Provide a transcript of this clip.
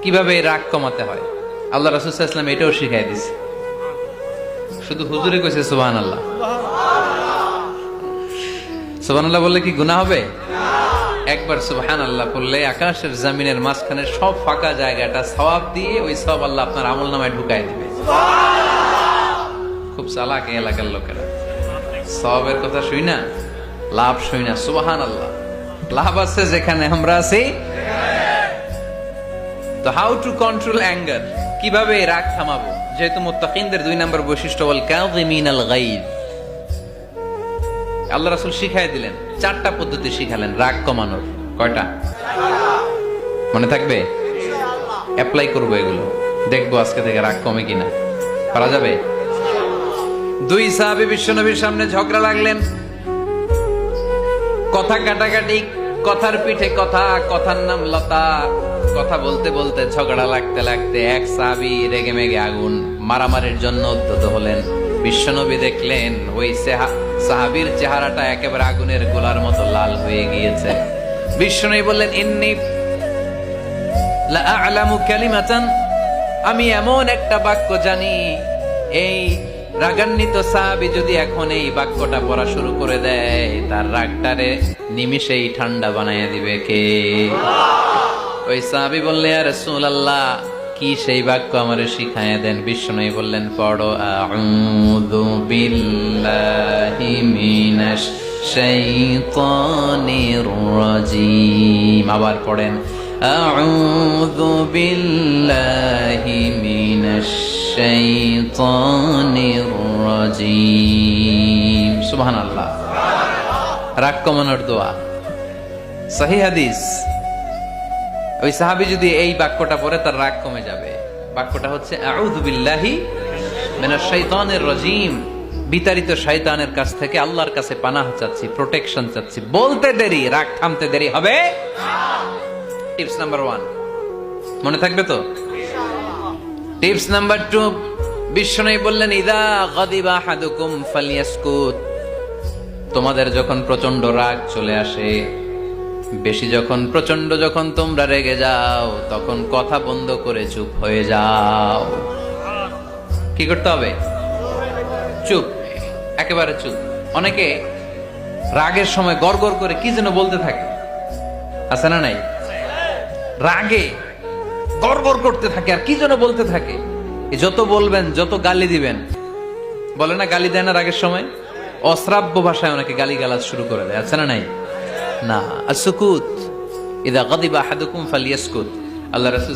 কিভাবে এই রাগ কমাতে হয় আল্লাহ রাসূল সাল্লাল্লাহু আলাইহি ওয়াসাল্লাম এটাও শিখাই দিয়েছে। শুধু হুজুরে কইছে সুবহানাল্লাহ। সুবহানাল্লাহ বললে কি গুনাহ হবে? একবার সুবহানাল্লাহ বললে আকাশের জমিনের মাঝখানে সব ফাঁকা জায়গাটা সওয়াব দিয়ে ওই সওয়াব আল্লাহ আপনার আমলনামায় ঢুকায় দিবে। খুব চালাক এই এলাকার লোকেরা, সওয়াবের কথা শুই না, লাভ শুই না। সুবহানাল্লাহ, লাভ আছে যেখানে আমরা আছি। তো হাউ টু কন্ট্রোল অ্যাঙ্গার, কিভাবে রাগ থামাবো? যেহেতু মুত্তাকিনদের 2 নম্বর বৈশিষ্ট্য ওয়াল কাযিমিনাল গায়জ, আল্লাহ রাসূল শিখাই দিলেন 4টা পদ্ধতি শিখালেন রাগ কমানোর। কয়টা মনে থাকবে? অ্যাপ্লাই করবো এগুলো, দেখবো আজকে থেকে রাগ কমে কিনা। পারা যাবে? 2 সাহাবী বিশ্বনবীর সামনে ঝগড়া লাগলেন, কথা কাটাকাটি, কথার পিঠে কথা, কথার নাম লতা। কথা বলতে বলতে ঝগড়া লাগতে লাগতে এক সাহাবী রেগে মেগে আগুন, মারামারির জন্য উদ্যত হলেন। বিশ্বনবী দেখলেন ওই সাহাবীর চেহারাটা একেবারে আগুনের গোলার মতো লাল হয়ে গিয়েছে। বিশ্বনবী বললেন, ইন্নী লা আ'লামু কালিমাতান, আমি এমন একটা বাক্য জানি, এই রাগান্বিত সাহাবী যদি এখন এই বাক্যটা পড়া শুরু করে দেয়, তার রাগটারে নিমিষেই ঠান্ডা বানাইয়া দিবে কে? ওই সাহাবী বললেন, ইয়া রাসূলুল্লাহ, কি সেই বাক্য আমারে শিখাইয়া দেন। বিশ্বনবী বললেন, পড়ো আউযু বিল্লাহি মিনাশ শাইতানির রাজীম। আবার পড়েন আউযু বিল্লাহি মিনাশ শাইতানির রাজীম। সুবহানাল্লাহ। রাগ কমানোর দোয়া, সহিহ হাদিস। ওই সাহাবী যদি এই বাক্যটা পড়ে তার রাগ কমে যাবে। বাক্যটা হচ্ছে আউযু বিল্লাহি মিনাশ শাইতানির রাজীম, বিতাড়িত শয়তানের কাছ থেকে আল্লাহর কাছে পানাহ চাচ্ছি, প্রোটেকশন চাচ্ছি। বলতে দেরি, রাগ থামতে দেরি হবে না। টিপস নাম্বার 1 মনে থাকবে তো? টিপস নাম্বার 2, বিশ্বনবী বললেন, ইযা গাদিবা আহাদুকুম ফালইয়াসকুত, তোমাদের যখন প্রচন্ড রাগ চলে আসে, বেশি যখন, প্রচন্ড যখন তোমরা রেগে যাও, তখন কথা বন্ধ করে চুপ হয়ে যাও। কি করতে হবে? চুপ, একেবারে চুপ। অনেকে রাগের সময় গড়গড় করে কি যেন বলতে থাকে, আছে না নাই? রাগে গড়গড় করতে থাকে আর কি যেন বলতে থাকে। যত বলবেন, যত গালি দিবেন, বলে না গালি দেয় না রাগের সময়, অশ্রাব্য ভাষায় অনেকে গালিগালাজ শুরু করে দেয়, আছে না নাই? না, আসকুত, ইদা গাদিবা আহাদুকুম ফালিয়াসকুত। আল্লাহ রাসূল